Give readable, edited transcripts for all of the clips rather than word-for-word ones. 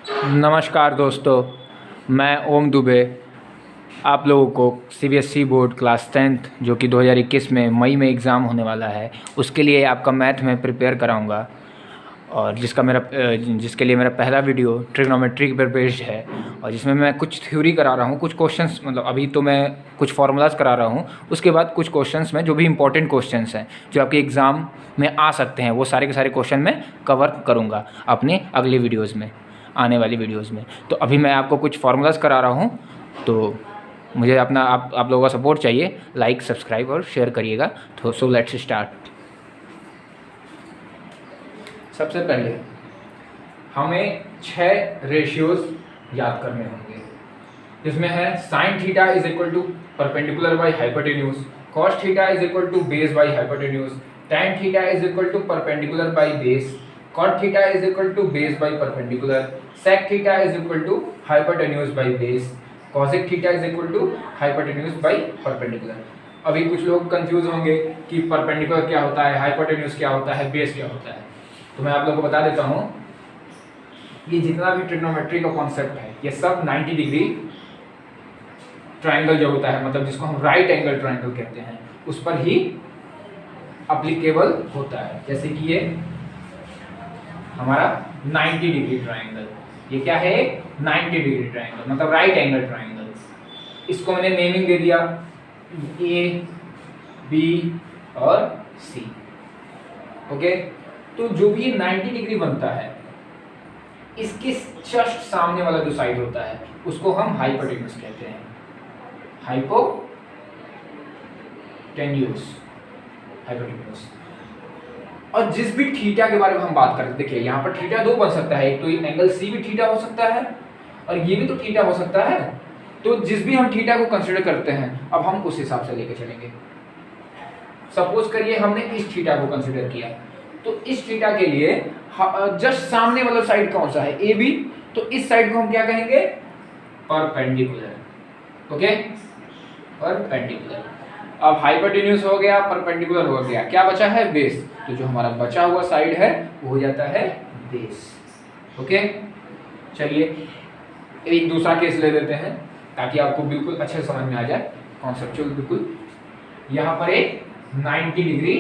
नमस्कार दोस्तों, मैं ओम दुबे आप लोगों को सीबीएसई बोर्ड क्लास 10th जो कि 2021 में मई में एग्ज़ाम होने वाला है उसके लिए आपका मैथ में प्रिपेयर कराऊंगा। और जिसके लिए मेरा पहला वीडियो ट्रिग्नोमेट्री पर बेस्ड है और जिसमें मैं कुछ थ्योरी करा रहा हूँ, कुछ क्वेश्चंस मतलब अभी तो मैं कुछ फार्मूलाज करा रहा हूँ, उसके बाद कुछ क्वेश्चंस में जो भी इंपॉर्टेंट क्वेश्चंस हैं जो आपके एग्ज़ाम में आ सकते हैं वो सारे के सारे क्वेश्चन मैं कवर करूँगा अपने अगले वीडियोज़ में, आने वाली वीडियोज़ में। तो अभी मैं आपको कुछ फार्मूलाज करा रहा हूँ, तो मुझे अपना आप लोगों का सपोर्ट चाहिए। लाइक, सब्सक्राइब और शेयर करिएगा। तो सो लेट्स स्टार्ट। सबसे पहले हमें 6 रेशियोज याद करने होंगे, जिसमें है sine theta is equal to perpendicular by hypotenuse, cos theta is equal to base by hypotenuse, tan theta is equal to perpendicular by base, cot theta is equal to base by perpendicular, sec theta is equal to hypotenuse by base, cosec theta is equal to hypotenuse by perpendicular. अभी कुछ लोग confuse होंगे कि perpendicular क्या होता है, hypotenuse क्या होता है, बेस क्या होता है। तो मैं आप लोगों को बता देता हूँ, ये जितना भी ट्रिग्नोमेट्री का कॉन्सेप्ट है ये सब 90 डिग्री ट्रायंगल जो होता है, मतलब जिसको हम राइट एंगल ट्रायंगल कहते हैं, उस पर ही अप्लीकेबल होता है। जैसे कि ये हमारा 90 डिग्री ट्रायंगल, ये क्या है, 90 डिग्री ट्रायंगल मतलब राइट एंगल ट्रायंगल। इसको मैंने नेमिंग दे दिया ए, बी और सी। ओके, तो जो भी 90 डिग्री बनता है, इसके जस्ट सामने वाला जो साइड होता है उसको हम हाइपोटेन्यूज कहते हैं। हाइपोटेन्यूज। और जिस भी थीटा के बारे में हम बात करते हैं, देखिए यहाँ पर थीटा 2 बन सकता है, एक तो ये एंगल सी भी थीटा हो सकता है और ये भी तो थीटा हो सकता है। तो जिस भी हम थीटा को कंसिडर करते हैं, अब हम उस हिसाब से लेके चलेंगे। सपोज करिए हमने इस थीटा को कंसिडर किया, तो इस थीटा के लिए जस्ट सामने वाला साइड कौन सा है, ए बी, तो इस साइड को हम क्या कहेंगे, परपेंडिकुलर। Okay, perpendicular. अब हाइपोटेन्यूज हो गया, परपेंडिकुलर हो गया, क्या बचा है, बेस। तो जो हमारा बचा हुआ साइड है वो हो जाता है बेस। ओके, चलिए एक दूसरा केस ले लेते हैं ताकि आपको बिल्कुल अच्छे से समझ में आ जाए, कॉन्सेप्चुअल बिल्कुल। यहाँ पर एक 90 डिग्री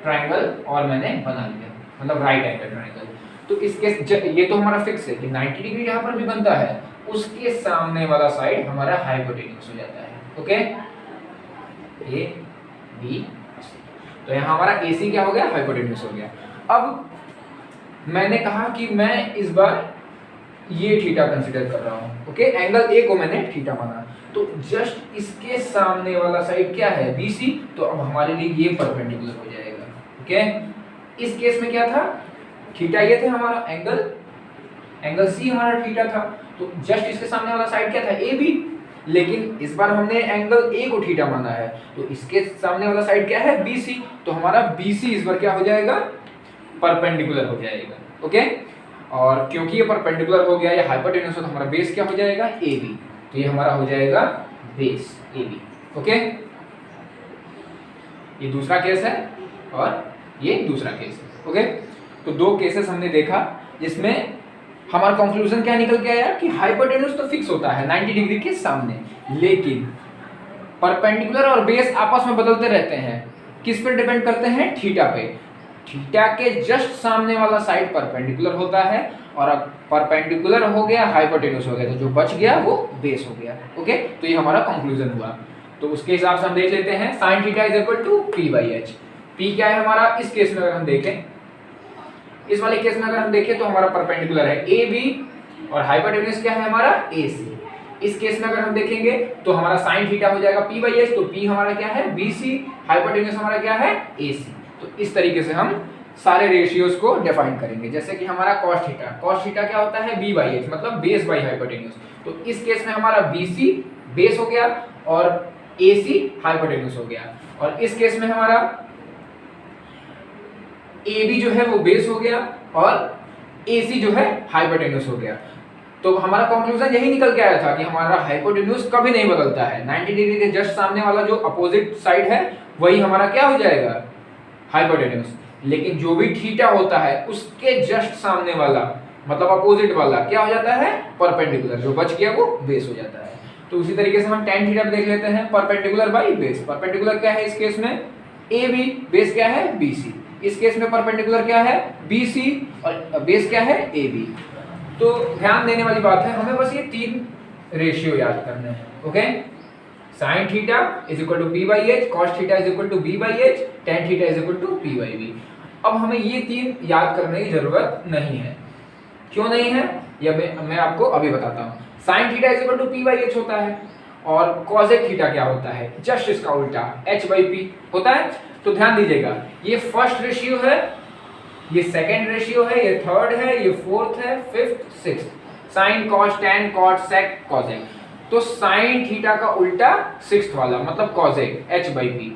ट्रायंगल और मैंने बना लिया, मतलब राइट एंगल ट्रायंगल। तो इसके ये तो हमारा फिक्स है कि 90 डिग्री यहाँ पर भी बनता है, उसके सामने वाला साइड हमारा हाइपोटेन्यूज हो जाता है। ओके, ए बी, तो यहाँ हमारा ए सी क्या हो गया, हाइपोटेन्यूज हो गया। अब मैंने कहा कि मैं इस बार ये थीटा कंसीडर कर रहा हूँ। ओके, एंगल ए को मैंने थीटा माना, तो जस्ट इसके सामने वाला साइड क्या है, बी सी, तो अब हमारे लिए ये परपेंडिकुलर हो जाएगा। ओके, इस केस में क्या था, थीटा ये थे हमारा, एंगल सी हमारा थीटा था, तो जस्ट इसके सामने वाला साइड क्या था, ए बी। लेकिन इस बार हमने एंगल ए को थीटा माना है, तो इसके सामने वाला साइड क्या है, बी सी, तो हमारा बी सी इस बार क्या हो जाएगा, परपेंडिकुलर हो जाएगा। ओके, और क्योंकि ये परपेंडिकुलर हो गया, ये हाइपोटेन्यूज, तो हमारा बेस क्या हो जाएगा, ए बी, तो ये हमारा हो जाएगा बेस ए बी। ओके, ये दूसरा केस है और ये दूसरा केस है। ओके, तो 2 केसेस हमने देखा जिसमें हमारा कंक्लूजन क्या निकल के आया कि हाइपोटेन्यूज तो फिक्स होता है 90 डिग्री के सामने, लेकिन परपेंडिकुलर और बेस आपस में बदलते रहते हैं। किस पे डिपेंड करते हैं, थीटा पे। थीटा के जस्ट सामने वाला साइड परपेंडिकुलर होता है, और अब परपेंडिकुलर हो गया, हाइपोटेन्यूज हो गया, तो जो बच गया वो बेस हो गया। ओके, तो ये हमारा कंक्लूजन हुआ। तो उसके हिसाब से हम देख लेते हैं, sine theta is equal to P by H. P क्या है हमारा, इस केस में अगर हम देखें, इस वाले केस में अगर हम देखें तो हमारा परपेंडिकुलर है ए बी और हाइपोटेन्यूज क्या है हमारा, ए सी। इस केस में अगर हम देखेंगे तो हमारा साइन थीटा हो जाएगा पी बाई एच, तो पी हमारा क्या है, बी सी, हाइपोटेन्यूज हमारा क्या है, ए सी। तो इस तरीके से हम सारे रेशियोज को डिफाइन करेंगे। जैसे कि हमारा कॉस थीटा क्या होता है, बी बाई एच, मतलब बेस बाई हाइपोटेन्यूज। तो इस केस में हमारा बी सी बेस हो गया और ए सी हाइपोटेन्यूज हो गया, और इस केस में हमारा ए बी जो है वो बेस हो गया और ए सी जो है हाइपोटेन्यूज हो गया। तो हमारा कंक्लूजन यही निकल के आया था कि हमारा हाइपोटेन्यूज कभी नहीं बदलता है, 90 डिग्री के जस्ट सामने वाला जो अपोजिट साइड है वही हमारा क्या हो जाएगा, हाइपोटेन्यूज। लेकिन जो भी थीटा होता है उसके जस्ट सामने वाला मतलब अपोजिट वाला क्या हो जाता है, परपेंडिकुलर, जो बच गया वो बेस हो जाता है। तो उसी तरीके से हम tan थीटा देख लेते हैं, परपेंडिकुलर बाई बेस। परपेंडिकुलर क्या है इस केस में, AB, बेस क्या है BC। इस केस में परपेंडिकुलर क्या है BC और बेस क्या है AB। तो ध्यान देने वाली बात है, हमें बस ये 3 रेशियो याद करने हैं। Okay, sin theta is equal to P by H, cos theta is equal to B by H, tan theta is equal to P by B। अब हमें ये 3 याद करने की जरूरत नहीं है। क्यों नहीं है, यह मैं आपको अभी बताता हूँ। sin theta is equal to P by H होता है और cosec थीटा क्या होता है, जस्ट इसका उल्टा H बाई P होता है। तो ध्यान दीजिएगा, ये फर्स्ट रेशियो है, ये सेकंड रेशियो है, ये थर्ड है, ये फोर्थ है, fifth, sixth. Sine, cos, tan, cot, sec, cosec. तो साइन थीटा का उल्टा सिक्स्थ वाला मतलब cosec H by P।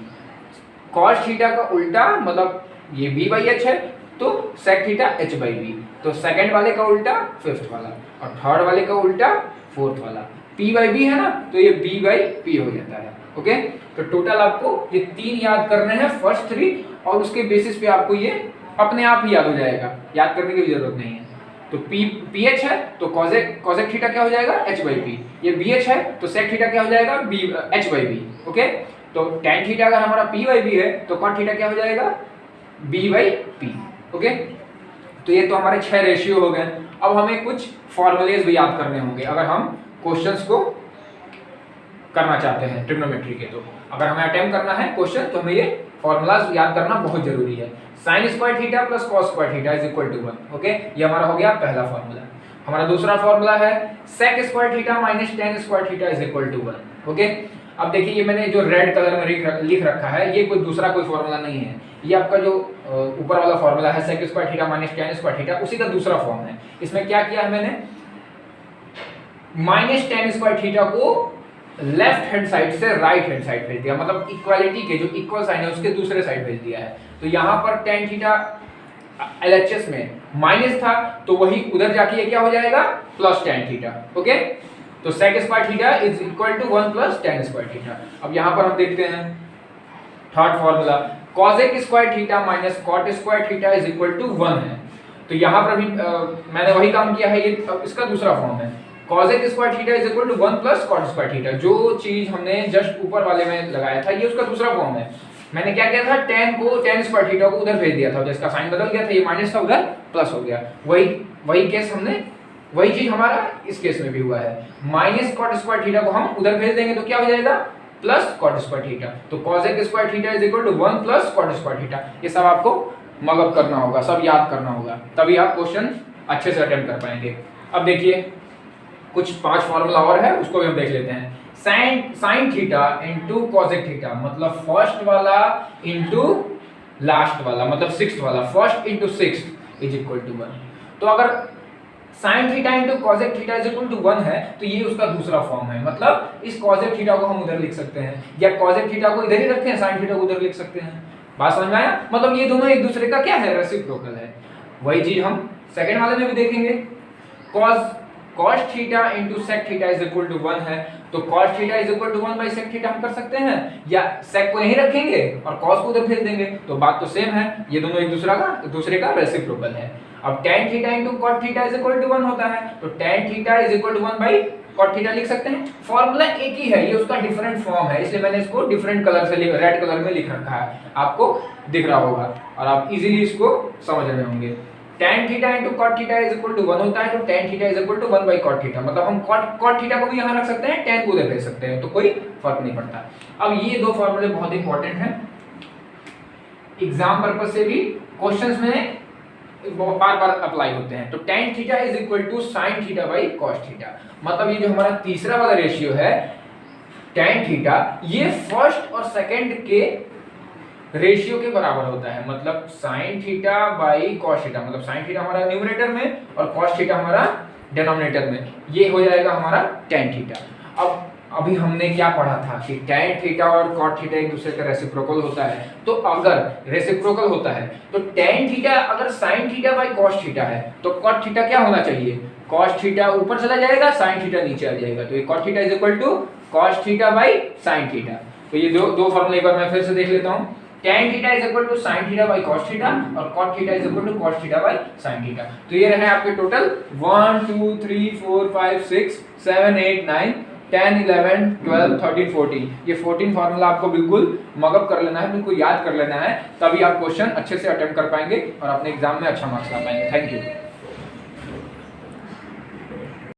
Cos theta का उल्टा मतलब ये B बाई H है, तो sec theta H by B। तो सेकंड वाले का उल्टा फिफ्थ वाला और थर्ड वाले का उल्टा फोर्थ वाला। P बाई B है ना, तो ये B बाई P हो जाता है। ओके, तो टोटल आपको ये 3 याद करने हैं, फर्स्ट 3, और उसके बेसिस पे आपको ये अपने आप ही याद हो जाएगा, याद करने की जरूरत नहीं है। तो PH है तो कॉसेक थीटा क्या हो जाएगा H बाई P। ये BH है तो सेक थीटा क्या हो जाएगा H बाई B। ओके, तो tan थीटा अगर हमारा P बाई B है तो cot थीटा क्या हो जाएगा B बाई P। ओके, तो ये तो हमारे 6 रेशियो हो गए। अब हमें कुछ फॉर्मूलेज भी याद करने होंगे अगर हम क्वेश्चंस को करना चाहते हैं ट्रिग्नोमेट्री के। तो अगर हमें अटेम्प्ट करना है क्वेश्चन तो हमें ये फॉर्मूलाज याद करना बहुत जरूरी है। sin square theta plus cos square theta is equal to 1। Okay, ये हमारा हो गया पहला फॉर्मूला। हमारा दूसरा फॉर्मूला है sec square theta minus tan square theta is equal to 1। Okay, अब देखिए ये मैंने जो रेड कलर में लिख रखा है ये कोई दूसरा कोई फॉर्मूला नहीं है, ये आपका जो ऊपर वाला फॉर्मूला है sec square theta minus tan square theta, उसी का दूसरा फॉर्म है। इसमें क्या किया है मैंने, माइनस tan स्क्वायर थीटा को लेफ्ट हैंड साइड से राइट हैंड साइड भेज दिया, मतलब इक्वालिटी के जो इक्वल साइन है उसके दूसरे साइड भेज दिया है। तो यहाँ पर tan थीटा LHS में माइनस था तो वही उधर जाके ये क्या हो जाएगा प्लस tan थीटा। ओके, तो sec square theta is equal to 1 plus tan square theta. अब यहाँ पर हम देखते हैं third formula, cosec square theta minus cot square theta is equal to 1 है। तो यहाँ पर भी मैंने वही काम किया है, ये इसका दूसरा फॉर्म है। cosec square theta is equal to 1 plus cot square theta, जो चीज हमने जस्ट ऊपर वाले में लगाया था ये उसका दूसरा फॉर्म है। मैंने क्या किया था, tan स्क्वायर थीटा को उधर भेज दिया था, जिसका साइन बदल गया था, ये माइनस था उधर प्लस हो गया। वही केस हमने, वही चीज हमारा इस केस में भी हुआ है। माइनस cot स्क्वायर थीटा को हम उधर भेज देंगे तो क्या हो जाएगा प्लस cot स्क्वायर थीटा। तो cosec square theta is equal to 1 plus cot square theta. ये सब आपको मगअप करना होगा, सब याद करना होगा, तभी आप क्वेश्चन अच्छे से अटेम्प्ट कर पाएंगे। अब देखिए कुछ 5 फॉर्मूला और है, उसको भी हम देख लेते हैं। Sine theta into cosec theta मतलब फर्स्ट वाला इंटू लास्ट वाला मतलब सिक्स्थ वाला, first into sixth is equal to 1। तो अगर sine theta into cosec theta is equal to 1 है तो ये उसका दूसरा फॉर्म है, मतलब इस कॉसेक थीटा को हम उधर लिख सकते हैं या कॉसेक थीटा को इधर ही रखते हैं, साइन थीटा को उधर लिख सकते हैं। बात समझ में आया, मतलब ये दोनों एक दूसरे का क्या है, रेसिप्रोकल है। वही चीज हम सेकंड वाले में भी देखेंगे। cos theta into sec theta is equal to 1 है, तो cos theta is equal to 1 by sec theta हम कर सकते हैं, या सेक को यहीं रखेंगे और cos को उधर भेज देंगे, तो बात तो सेम है, ये दोनों एक दूसरे का रेसिप्रोकल है। अब tan theta into cot theta is equal to 1 होता है, तो tan theta is equal to 1 by cot theta लिख सकते हैं। फॉर्मूला एक ही है, ये उसका डिफरेंट फॉर्म है, इसलिए मैंने इसको डिफरेंट कलर से रेड कलर में लिख रखा है, आपको दिख रहा होगा और आप इजीली इसको समझ रहे होंगे। tan theta into cot theta is equal to 1 होता है, तो tan theta is equal to 1 by cot theta, मतलब हम cot थीटा को भी यहाँ रख सकते हैं, tan को उधर भेज सकते हैं, तो कोई फर्क नहीं पड़ता। अब ये दो फॉर्मूले बहुत इंपॉर्टेंट हैं, एग्जाम पर्पस से भी क्वेश्चंस में बार-बार अप्लाई होते हैं। तो tan theta is equal to sin theta by cos theta, मतलब ये जो हमारा तीसरा वाला रेशियो है tan थीटा, ये फर्स्ट और सेकंड के रेशियो के बराबर होता है, मतलब sin theta by cos theta, मतलब sin थीटा हमारा न्यूमरेटर में और cos थीटा हमारा डिनोमिनेटर में, ये हो जाएगा हमारा tan थीटा। अब अभी हमने क्या पढ़ा था कि tan थीटा और cot थीटा एक दूसरे का रेसिप्रोकल होता है, तो अगर रेसिप्रोकल होता है तो tan थीटा अगर sin theta by cos theta है तो cot थीटा क्या होना चाहिए, cos थीटा ऊपर चला जाएगा, sin थीटा नीचे आ जाएगा, तो ये cot theta is equal to cos theta by sin theta. तो ये दो फॉर्मूले एक बार मैं फिर से देख लेता हूँ। tan theta is equal to sin theta by cos theta और cot theta is equal to cos theta by sin theta. तो ये रहे आपके टोटल 1 2 3 4 5 6 7 8 9 10 11 12 13 14, ये 14 फार्मूला आपको बिल्कुल मगअप कर लेना है, बिल्कुल याद कर लेना है, तभी आप क्वेश्चन अच्छे से अटेम्प्ट कर पाएंगे और अपने एग्जाम में अच्छा मार्क्स ला पाएंगे। Thank you.